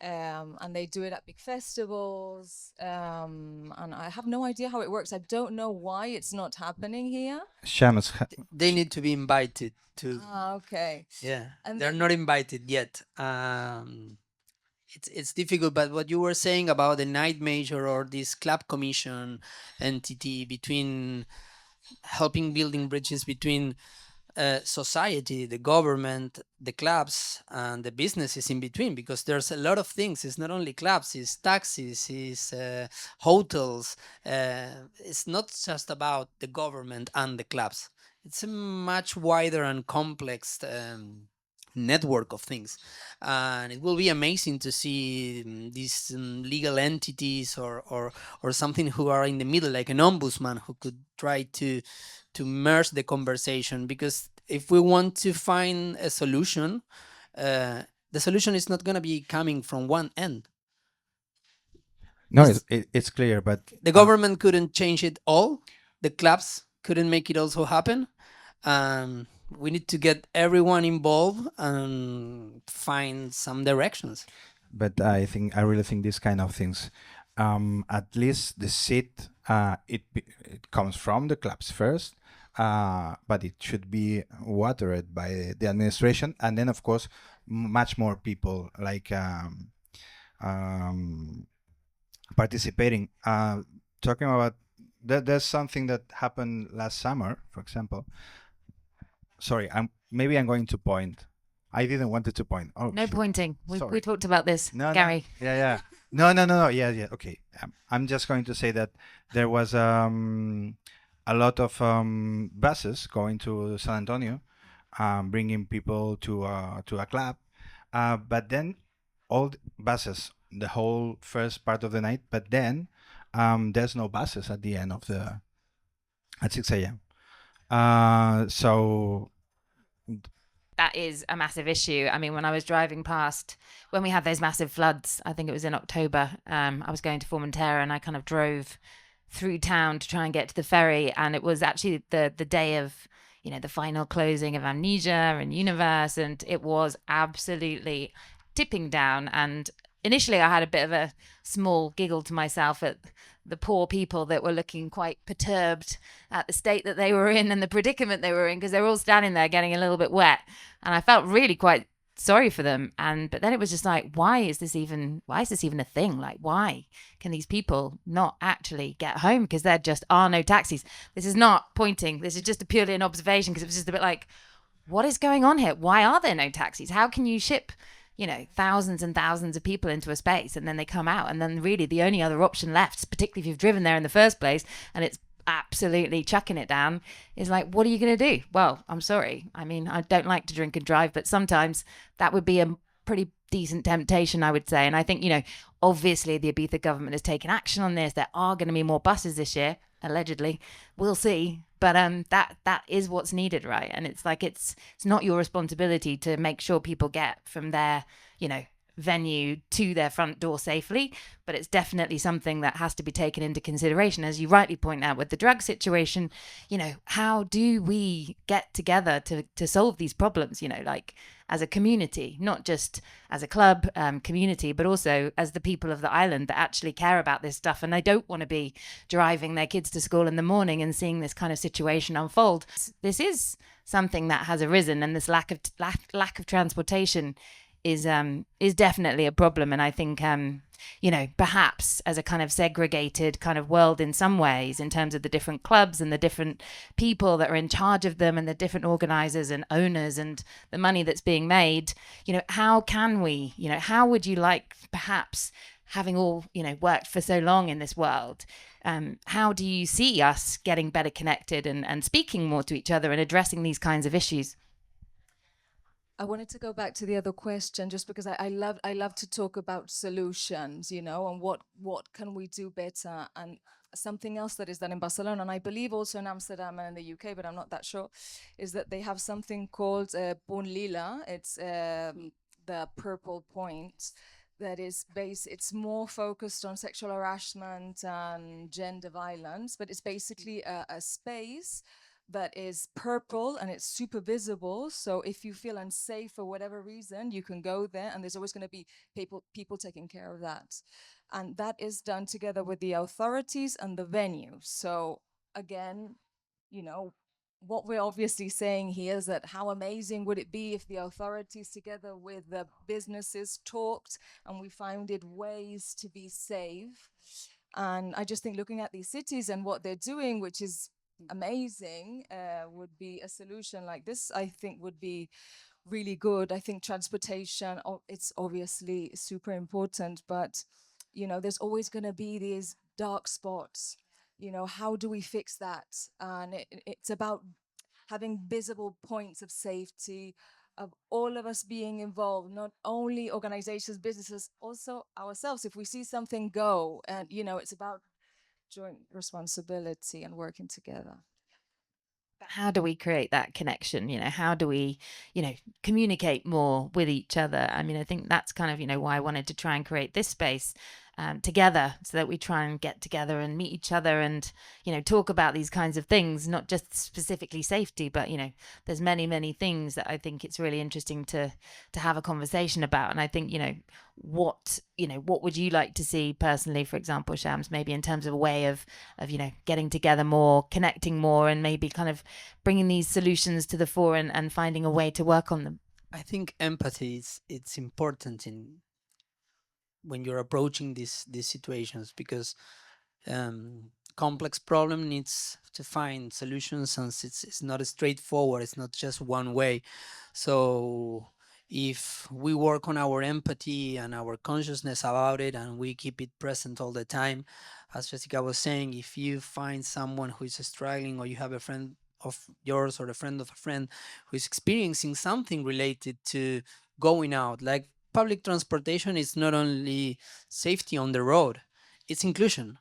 [SPEAKER 3] And they do it at big festivals. And I have no idea how it works. I don't know why it's not happening here.
[SPEAKER 2] Shamus,
[SPEAKER 4] They need to be invited to.
[SPEAKER 3] Okay.
[SPEAKER 4] Yeah,
[SPEAKER 3] And
[SPEAKER 4] they're not invited yet. It's difficult, but what you were saying about the night major or this club commission entity between helping building bridges between society, the government, the clubs, and the businesses in between, because there's a lot of things. It's not only clubs, it's taxis, it's hotels. It's not just about the government and the clubs. It's a much wider and complex network of things, and it will be amazing to see these legal entities or something who are in the middle, like an ombudsman who could try to merge the conversation. Because if we want to find a solution, the solution is not going to be coming from one end.
[SPEAKER 2] no, it's clear, but
[SPEAKER 4] The government couldn't change it all. The clubs couldn't make it also happen. We need to get everyone involved and find some directions.
[SPEAKER 2] But I really think these kind of things, at least the seed, it comes from the clubs first, but it should be watered by the administration, and then of course much more people, like participating. Talking about there's something that happened last summer, for example. Sorry, I'm going to point. I didn't want it to point. Oh,
[SPEAKER 1] No
[SPEAKER 2] shoot.
[SPEAKER 1] pointing. We
[SPEAKER 2] Sorry.
[SPEAKER 1] talked about this,
[SPEAKER 2] No,
[SPEAKER 1] Gary.
[SPEAKER 2] no, yeah. No. Yeah. Okay. I'm just going to say that there was a lot of buses going to San Antonio, bringing people to a club, but then all buses the whole first part of the night. But then there's no buses at the end of the at 6 a.m. So
[SPEAKER 1] That is a massive issue. I mean, when I was driving past, when we had those massive floods, I think it was in October, I was going to Formentera and I kind of drove through town to try and get to the ferry. And it was actually the day of, the final closing of Amnesia and Universe. And it was absolutely tipping down. And initially I had a bit of a small giggle to myself at the poor people that were looking quite perturbed at the state that they were in and the predicament they were in, because they were all standing there getting a little bit wet, and I felt really quite sorry for them. But then it was just like, why is this even a thing? Like, why can these people not actually get home? Because there just are no taxis. This is not pointing, this is just purely an observation, because it was just a bit like, what is going on here? Why are there no taxis? How can you ship thousands and thousands of people into a space and then they come out, and then really the only other option left, particularly if you've driven there in the first place and it's absolutely chucking it down, is like, what are you going to do? Well, I'm sorry. I mean, I don't like to drink and drive, but sometimes that would be a pretty decent temptation, I would say. And I think, obviously the Ibiza government has taken action on this. There are going to be more buses this year, allegedly. We'll see. But that is what's needed, right? And it's like, it's not your responsibility to make sure people get from their, venue to their front door safely, but it's definitely something that has to be taken into consideration. As you rightly point out with the drug situation, how do we get together to solve these problems, like as a community, not just as a club community, but also as the people of the island that actually care about this stuff, and they don't want to be driving their kids to school in the morning and seeing this kind of situation unfold. This is something that has arisen, and this lack of transportation is definitely a problem. And I think perhaps as a kind of segregated kind of world in some ways, in terms of the different clubs and the different people that are in charge of them and the different organizers and owners and the money that's being made, how can we, how would you like, perhaps having all worked for so long in this world, how do you see us getting better connected and speaking more to each other and addressing these kinds of issues?
[SPEAKER 3] I wanted to go back to the other question, just because I love to talk about solutions, and what can we do better. And something else that is done in Barcelona, and I believe also in Amsterdam and in the UK, but I'm not that sure, is that they have something called Punt Lila. It's the purple point that is it's more focused on sexual harassment and gender violence, but it's basically a space that is purple and it's super visible. So if you feel unsafe for whatever reason, you can go there, and there's always going to be people taking care of that. And that is done together with the authorities and the venue. So again, what we're obviously saying here is that how amazing would it be if the authorities together with the businesses talked and we found ways to be safe. And I just think looking at these cities and what they're doing, which is amazing, would be a solution like this, I think would be really good. I think transportation, it's obviously super important, but there's always going to be these dark spots. How do we fix that? And it's about having visible points of safety, of all of us being involved, not only organizations, businesses, also ourselves. If we see something go, and it's about joint responsibility and working together.
[SPEAKER 1] How do we create that connection? How do we, communicate more with each other? I mean, I think that's kind of, why I wanted to try and create this space together, so that we try and get together and meet each other and, talk about these kinds of things, not just specifically safety, but, there's many things that I think it's really interesting to have a conversation about. And I think, what would you like to see personally, for example, Shams, maybe in terms of a way of getting together more, connecting more, and maybe kind of bringing these solutions to the fore and finding a way to work on them?
[SPEAKER 4] I think empathy it's important when you're approaching these situations, because complex problem needs to find solutions, and it's not straightforward. It's not just one way. So if we work on our empathy and our consciousness about it, and we keep it present all the time, as Jessica was saying, if you find someone who is struggling, or you have a friend of yours or a friend of a friend who is experiencing something related to going out, like public transportation is not only safety on the road, it's inclusion.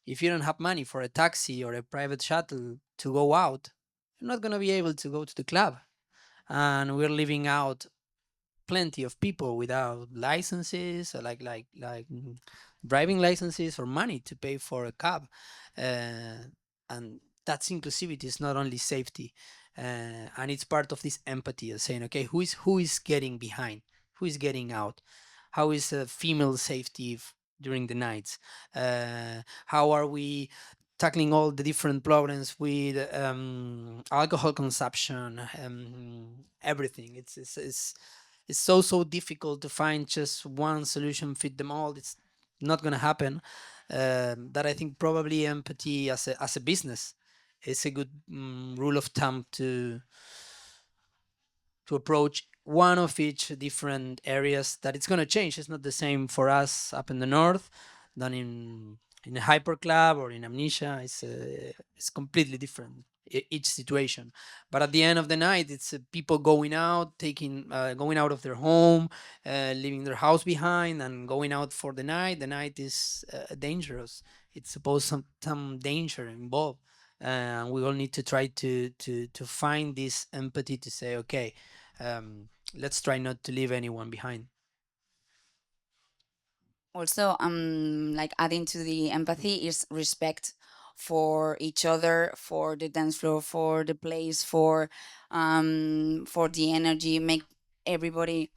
[SPEAKER 4] If you don't have money for a taxi or a private shuttle to go out, you're not going to be able to go to the club. And we're leaving out plenty of people without licenses, or driving licenses or money to pay for a cab. And that's inclusivity. It's not only safety. And it's part of this empathy of saying, okay, who is getting behind? Who is getting out? How is female safety during the nights? How are we tackling all the different problems with alcohol consumption, everything? It's so difficult to find just one solution fit them all. It's not going to happen. That I think probably empathy as a business is a good rule of thumb to approach one of each different areas, that it's going to change. It's not the same for us up in the north than in a hyper club or in Amnesia. It's completely different, each situation. But at the end of the night, it's people going out, going out of their home, leaving their house behind and going out for the night. The night is dangerous. It's supposed some danger involved. And we all need to try to find this empathy to say, okay, let's try not to leave anyone behind.
[SPEAKER 5] Also, like adding to the empathy is respect for each other, for the dance floor, for the place, for the energy. Make everybody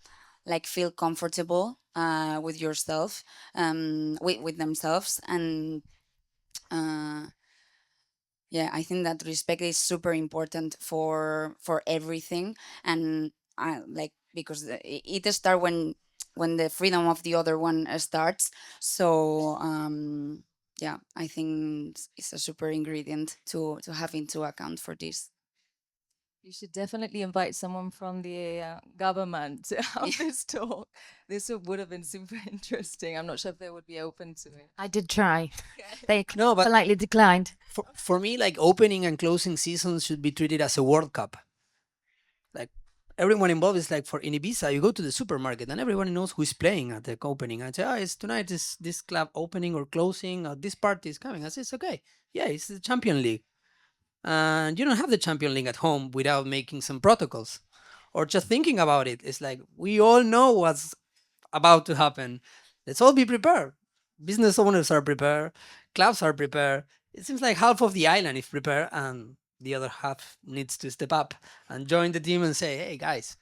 [SPEAKER 5] like feel comfortable with yourself, with themselves, and yeah, I think that respect is super important for everything. And like, because it starts when the freedom of the other one starts. So yeah, I think it's a super ingredient to have into account for this.
[SPEAKER 3] You should definitely invite someone from the government to have this talk. This would have been super interesting. I'm not sure if they would be open to it.
[SPEAKER 1] I did try. They
[SPEAKER 4] No, but
[SPEAKER 1] politely declined.
[SPEAKER 4] for me, like, opening and closing seasons should be treated as a World Cup. Like, everyone involved is like, for in Ibiza, you go to the supermarket and everyone knows who's playing at the opening. I say, it's tonight is this club opening or closing, or this party is coming. I say, it's okay. Yeah, it's the Champion League. And you don't have the Champion League at home without making some protocols or just thinking about it. It's like, we all know what's about to happen. Let's all be prepared. Business owners are prepared. Clubs are prepared. It seems like half of the island is prepared, and the other half needs to step up and join the team and say, hey, guys,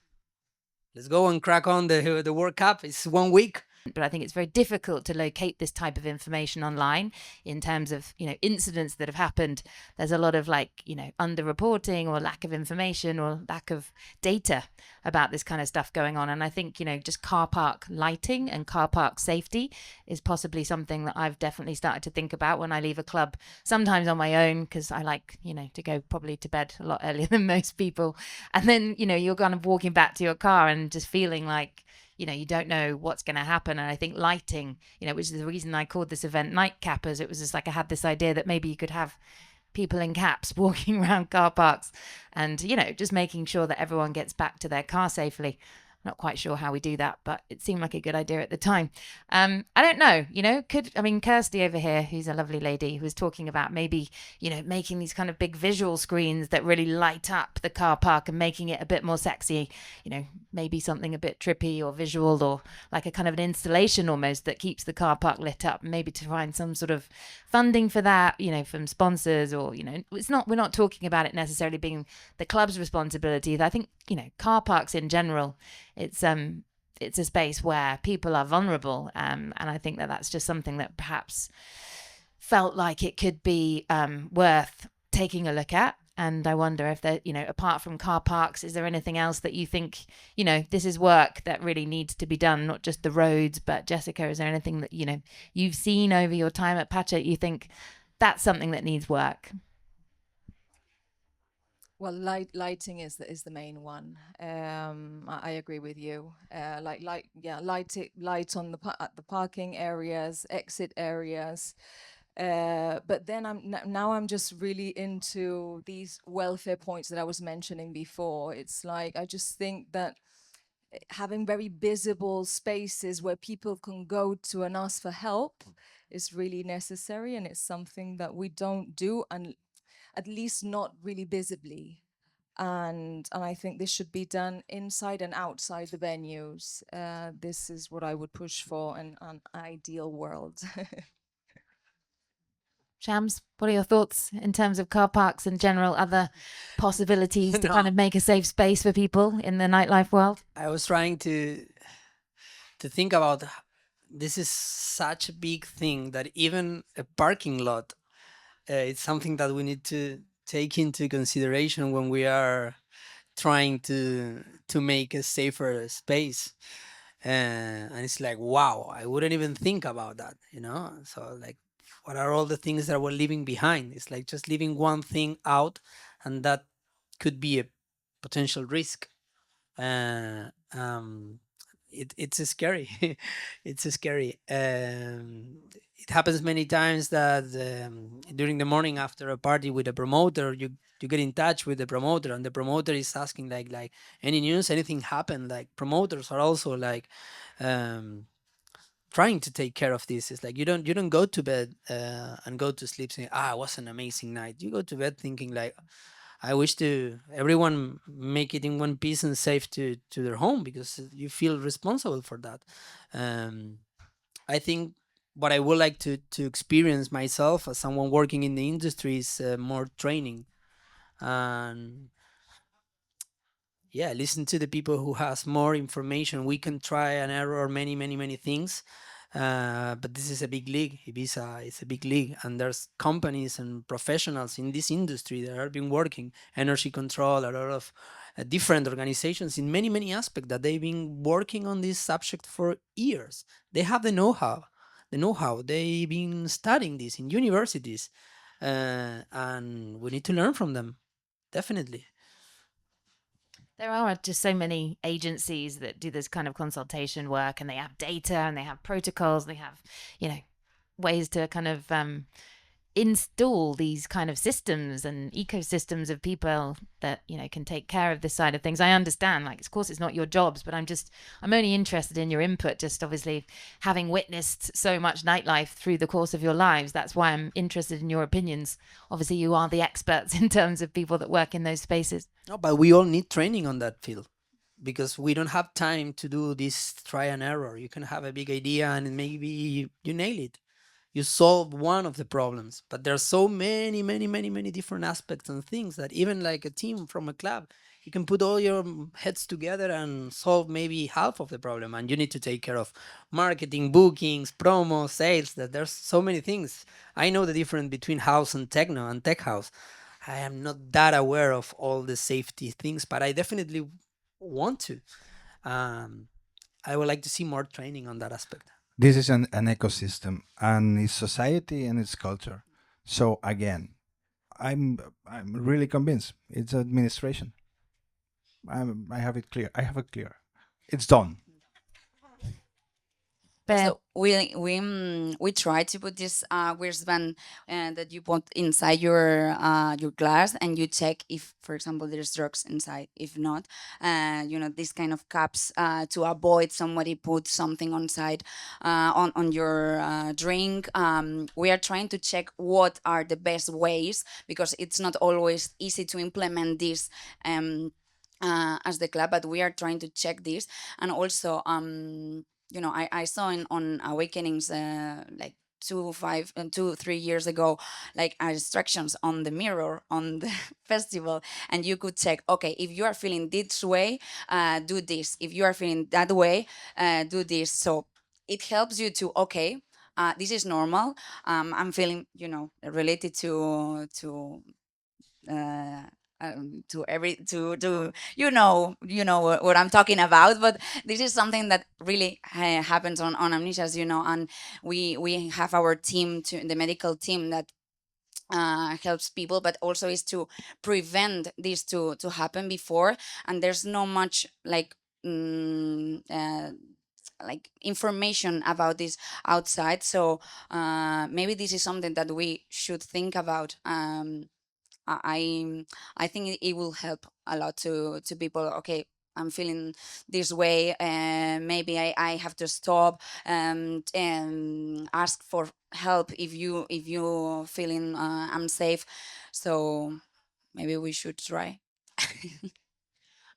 [SPEAKER 4] let's go and crack on the World Cup. It's 1 week.
[SPEAKER 1] But I think it's very difficult to locate this type of information online in terms of, incidents that have happened. There's a lot of underreporting or lack of information or lack of data about this kind of stuff going on. And I think, just car park lighting and car park safety is possibly something that I've definitely started to think about when I leave a club, sometimes on my own, because I like, to go probably to bed a lot earlier than most people. And then, you're kind of walking back to your car and just feeling like, you don't know what's going to happen. And I think lighting, which is the reason I called this event Nightcappers, it was just like I had this idea that maybe you could have people in caps walking around car parks and, just making sure that everyone gets back to their car safely. Not quite sure how we do that, but it seemed like a good idea at the time. I don't know, Kirsty over here, who's a lovely lady, who was talking about maybe, making these kind of big visual screens that really light up the car park and making it a bit more sexy, maybe something a bit trippy or visual, or like a kind of an installation almost that keeps the car park lit up, maybe to find some sort of funding for that, from sponsors, or, we're not talking about it necessarily being the club's responsibility. I think, car parks in general, it's a space where people are vulnerable, and I think that that's just something that perhaps felt like it could be worth taking a look at. And I wonder if there, apart from car parks, is there anything else that you think, this is work that really needs to be done, not just the roads, but Jessica, is there anything that, you've seen over your time at Pacha, you think that's something that needs work?
[SPEAKER 3] Well, lighting is the main one. I agree with you. Light on at the parking areas, exit areas. But then now I'm just really into these welfare points that I was mentioning before. It's like I just think that having very visible spaces where people can go to and ask for help is really necessary, and it's something that we don't do, and at least not really visibly. And I think this should be done inside and outside the venues. This is what I would push for in an ideal world.
[SPEAKER 1] Shams, what are your thoughts in terms of car parks and general other possibilities to
[SPEAKER 4] No.
[SPEAKER 1] kind of make a safe space for people in the nightlife world?
[SPEAKER 4] I was trying to think about this is such a big thing that even a parking lot, it's something that we need to take into consideration when we are trying to make a safer space. And it's like, wow, I wouldn't even think about that, so like, what are all the things that we're leaving behind? It's like just leaving one thing out, and that could be a potential risk. uh, um, it's scary. It's scary. It happens many times that during the morning after a party with a promoter, you get in touch with the promoter, and the promoter is asking like any news, anything happened. Like, promoters are also like um, trying to take care of this. It's like you don't go to bed and go to sleep saying, it was an amazing night. You go to bed thinking like, I wish to everyone make it in one piece and safe to their home, because you feel responsible for that. I think what I would like to experience myself as someone working in the industry is more training, and listen to the people who has more information. We can try and error many things, but this is a big league. Ibiza is a big league, and there's companies and professionals in this industry that have been working energy control, a lot of different organizations in many aspects, that they've been working on this subject for years. They have the know-how. They've been studying this in universities, and we need to learn from them, definitely.
[SPEAKER 1] There are just so many agencies that do this kind of consultation work, and they have data and they have protocols, they have, ways to kind of install these kind of systems and ecosystems of people that can take care of this side of things. I understand, like, of course it's not your jobs, but I'm only interested in your input, just obviously having witnessed so much nightlife through the course of your lives. That's why I'm interested in your opinions. Obviously you are the experts in terms of people that work in those spaces.
[SPEAKER 4] No, but we all need training on that field, because we don't have time to do this try and error. You can have a big idea and maybe you nail it. You solve one of the problems, but there's so many different aspects and things that even like a team from a club, you can put all your heads together and solve maybe half of the problem. And you need to take care of marketing, bookings, promo, sales. That there's so many things. I know the difference between house and techno and tech house. I am not that aware of all the safety things, but I definitely want to. I would like to see more training on that aspect.
[SPEAKER 2] This is an ecosystem, and it's society and it's culture. So again, I'm really convinced it's administration. I have it clear. I have it clear. It's done.
[SPEAKER 5] So we try to put this wristband that you put inside your glass, and you check if, for example, there's drugs inside. If not, these kind of cups to avoid somebody put something inside on your drink. We are trying to check what are the best ways, because it's not always easy to implement this. As the club, but we are trying to check this. And also I saw on Awakenings like 3 years ago, like instructions on the mirror on the festival, and you could check, okay, if you are feeling this way, do this. If you are feeling that way, do this. So it helps you to, okay, this is normal. I'm feeling related to to every to what I'm talking about. But this is something that really happens on Amnesia, as you know, and we have our team, to the medical team, that helps people, but also is to prevent this to happen before. And there's no much like information about this outside. So maybe this is something that we should think about. I I think it will help a lot to people. Okay, I'm feeling this way, and maybe I have to stop and ask for help if you feeling unsafe. So maybe we should try.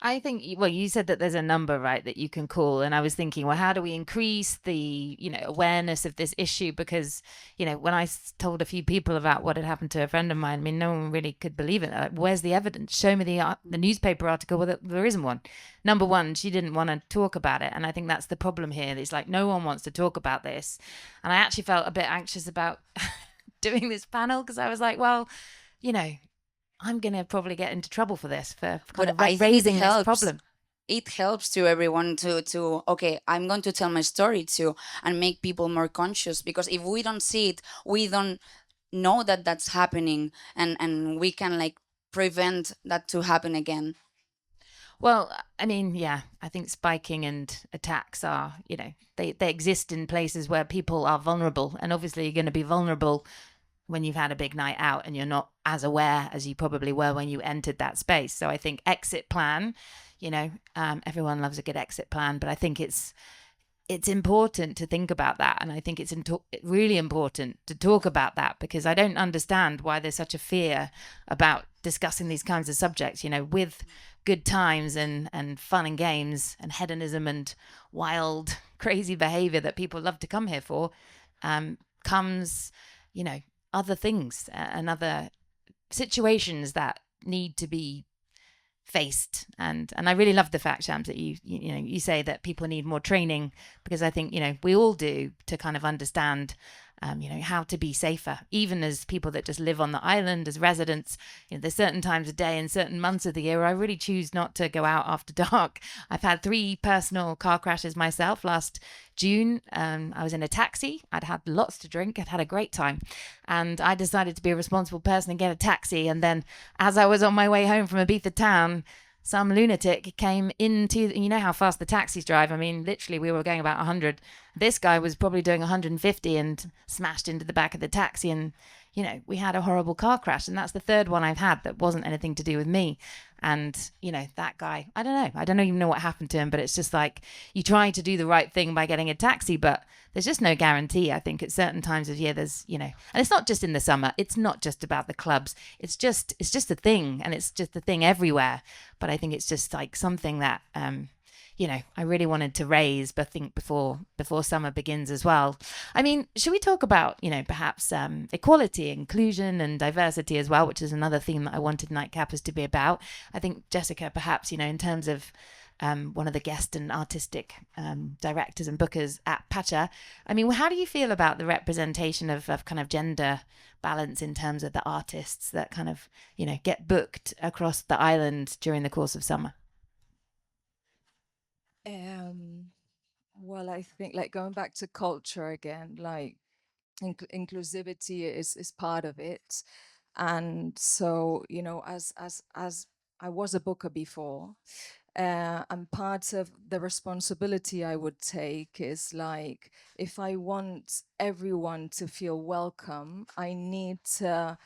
[SPEAKER 1] I think, well, you said that there's a number, right, that you can call. And I was thinking, well, how do we increase the, awareness of this issue? Because, when I told a few people about what had happened to a friend of mine, I mean, no one really could believe it. Like, where's the evidence? Show me the newspaper article. Well, there isn't one. Number one, she didn't want to talk about it. And I think that's the problem here. It's like, no one wants to talk about this. And I actually felt a bit anxious about doing this panel, because I was like, well, I'm going to probably get into trouble for this, for kind of raising this problem.
[SPEAKER 5] It helps to everyone to okay, I'm going to tell my story too, and make people more conscious, because if we don't see it, we don't know that that's happening, and we can like prevent that to happen again.
[SPEAKER 1] Well, I mean, yeah, I think spiking and attacks are, they exist in places where people are vulnerable. And obviously you're going to be vulnerable when you've had a big night out and you're not as aware as you probably were when you entered that space. So I think exit plan, everyone loves a good exit plan, but I think it's important to think about that. And I think it's really important to talk about that, because I don't understand why there's such a fear about discussing these kinds of subjects, with good times and fun and games and hedonism and wild, crazy behavior that people love to come here for, comes, other things and other situations that need to be faced. And I really love the fact, Shams, that you say that people need more training, because I think we all do, to kind of understand how to be safer, even as people that just live on the island as residents. There's certain times of day and certain months of the year where I really choose not to go out after dark. I've had 3 personal car crashes myself. Last June, I was in a taxi. I'd had lots to drink. I'd had a great time. And I decided to be a responsible person and get a taxi. And then as I was on my way home from Ibiza town, some lunatic came into, how fast the taxis drive. I mean, literally, we were going about 100. This guy was probably doing 150 and smashed into the back of the taxi. And, we had a horrible car crash. And that's the 3rd one I've had that wasn't anything to do with me. And, that guy, I don't know. I don't even know what happened to him, but it's just like, you try to do the right thing by getting a taxi, but there's just no guarantee. I think at certain times of year, there's, and it's not just in the summer. It's not just about the clubs. It's just a thing, and it's just a thing everywhere. But I think it's just like something that, I really wanted to raise, but I think before summer begins as well. I mean, should we talk about, perhaps equality, inclusion and diversity as well, which is another theme that I wanted Nightcappers to be about. I think, Jessica, perhaps, in terms of one of the guest and artistic directors and bookers at Pacha, I mean, how do you feel about the representation of kind of gender balance in terms of the artists that kind of, get booked across the island during the course of summer?
[SPEAKER 3] Well, I think, like, going back to culture again, like inclusivity is part of it. And so, as I was a booker before, and part of the responsibility I would take is, like, if I want everyone to feel welcome, I need to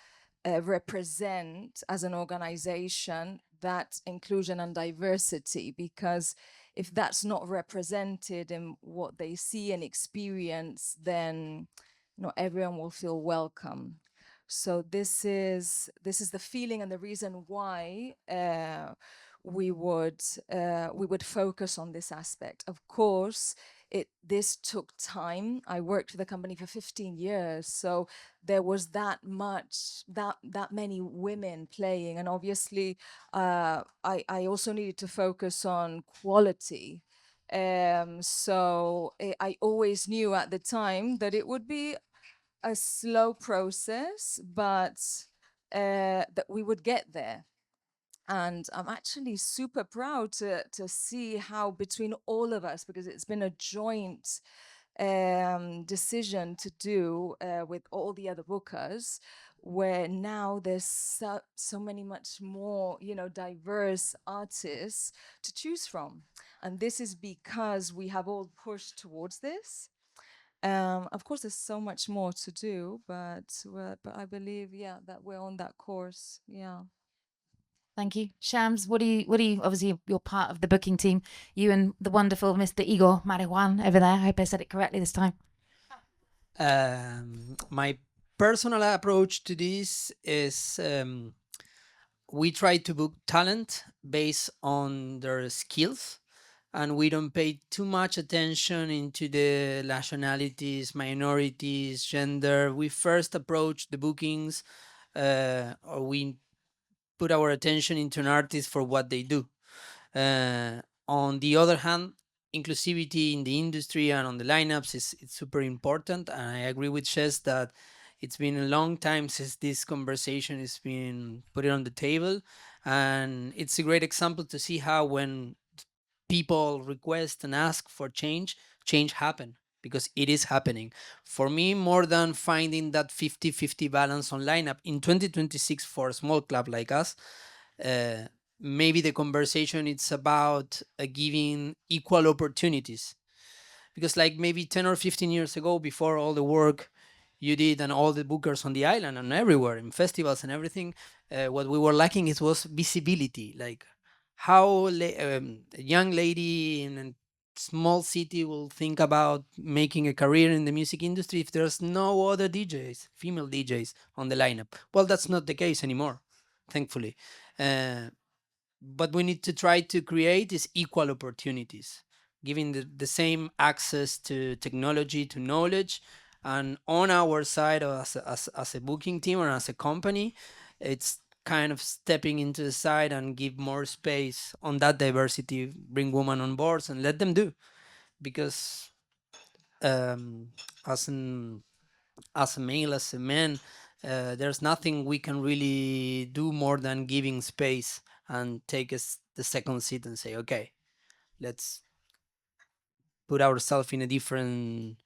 [SPEAKER 3] represent, as an organization, that inclusion and diversity, because if that's not represented in what they see and experience, then not everyone will feel welcome. So this is the feeling and the reason why we would focus on this aspect. Of course, this took time. I worked for the company for 15 years, so there was that many women playing, and obviously I also needed to focus on quality. So I always knew at the time that it would be a slow process, but that we would get there. And I'm actually super proud to see how between all of us, because it's been a joint decision to do with all the other bookers, where now there's so many much more, diverse artists to choose from. And this is because we have all pushed towards this. Of course, there's so much more to do, but I believe, yeah, that we're on that course. Yeah.
[SPEAKER 1] Thank you. Shams, what do you, obviously you're part of the booking team, you and the wonderful Mr. Igor Marijuan over there. I hope I said it correctly this time.
[SPEAKER 4] My personal approach to this is we try to book talent based on their skills, and we don't pay too much attention into the nationalities, minorities, gender. We first approach the bookings, or we put our attention into an artist for what they do. On the other hand, inclusivity in the industry and on the lineups is it's super important, and I agree with Shes that it's been a long time since this conversation has been put on the table, and it's a great example to see how when people request and ask for change happen, because it is happening. For me, more than finding that 50-50 balance on lineup in 2026 for a small club like us, uh, maybe the conversation it's about giving equal opportunities, because like maybe 10 or 15 years ago, before all the work you did and all the bookers on the island and everywhere in festivals and everything, what we were lacking is was visibility. Like how a young lady in a small city will think about making a career in the music industry if there's no other DJs, female DJs on the lineup. Well, that's not the case anymore, thankfully. uh, but we need to try to create is equal opportunities, giving the same access to technology, to knowledge. And on our side, as a booking team or as a company, it's kind of stepping into the side and give more space on that diversity, bring women on boards and let them do. Because um, as an as a male, as a man, there's nothing we can really do more than giving space and take us the second seat and say, okay, let's put ourselves in a different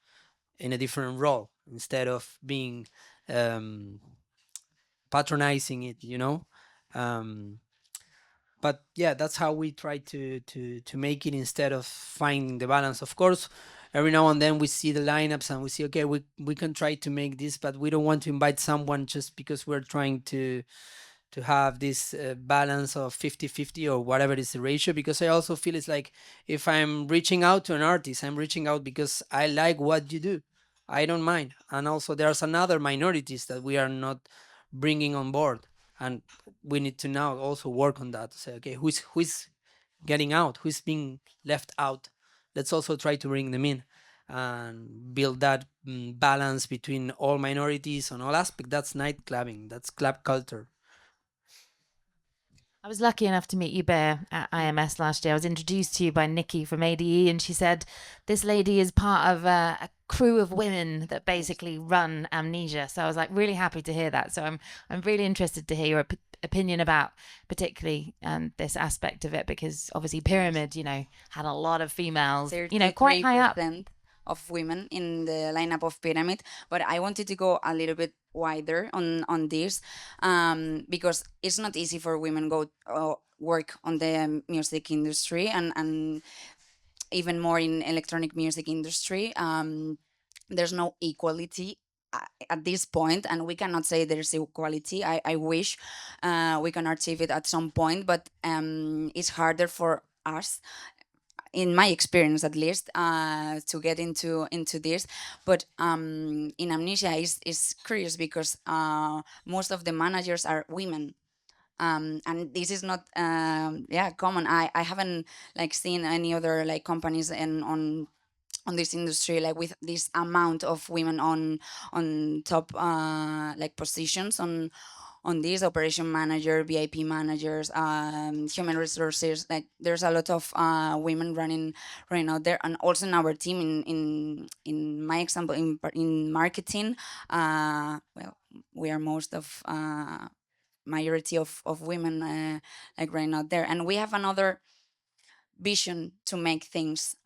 [SPEAKER 4] role instead of being um, patronizing it, you know. Um, but yeah, that's how we try to make it instead of finding the balance. Of course, every now and then we see the lineups and we see, okay, we can try to make this, but we don't want to invite someone just because we're trying to have this balance of 50-50 or whatever is the ratio, because I also feel it's like if I'm reaching out to an artist, I'm reaching out because I like what you do. I don't mind. And also there's another minorities that we are not bringing on board, and we need to now also work on that to say, okay, who's getting out, who's being left out. Let's also try to bring them in and build that balance between all minorities on all aspects. That's night clubbing, that's club culture.
[SPEAKER 1] I was lucky enough to meet you, Bear, at IMS last year. I was introduced to you by Nikki from ADE, and she said this lady is part of a crew of women that basically run Amnesia. So I was like really happy to hear that. So I'm really interested to hear your opinion about particularly this aspect of it, because obviously Pyramid, had a lot of females, quite high up.
[SPEAKER 5] Of women in the lineup of Pyramid, but I wanted to go a little bit wider on this, because it's not easy for women go work on the music industry, and even more in electronic music industry. There's no equality at this point, and we cannot say there's equality. I wish we can achieve it at some point, but it's harder for us, in my experience at least, to get into this. But in Amnesia is curious because most of the managers are women, and this is not common. I haven't like seen any other like companies on this industry like with this amount of women on top like positions on this operation manager, VIP managers, human resources. Like there's a lot of women running out there, and also in our team in my example in marketing. Well, we are most of majority of women like right now there. And we have another vision to make things.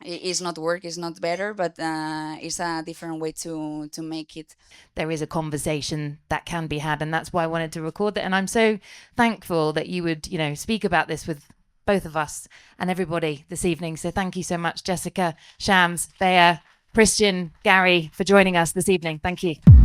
[SPEAKER 5] It's not work, it's not better, but it's a different way to make it.
[SPEAKER 1] There is a conversation that can be had, and that's why I wanted to record that. And I'm so thankful that you would, speak about this with both of us and everybody this evening. So thank you so much, Jessica, Shams, Faure, Christian, Gary, for joining us this evening. Thank you.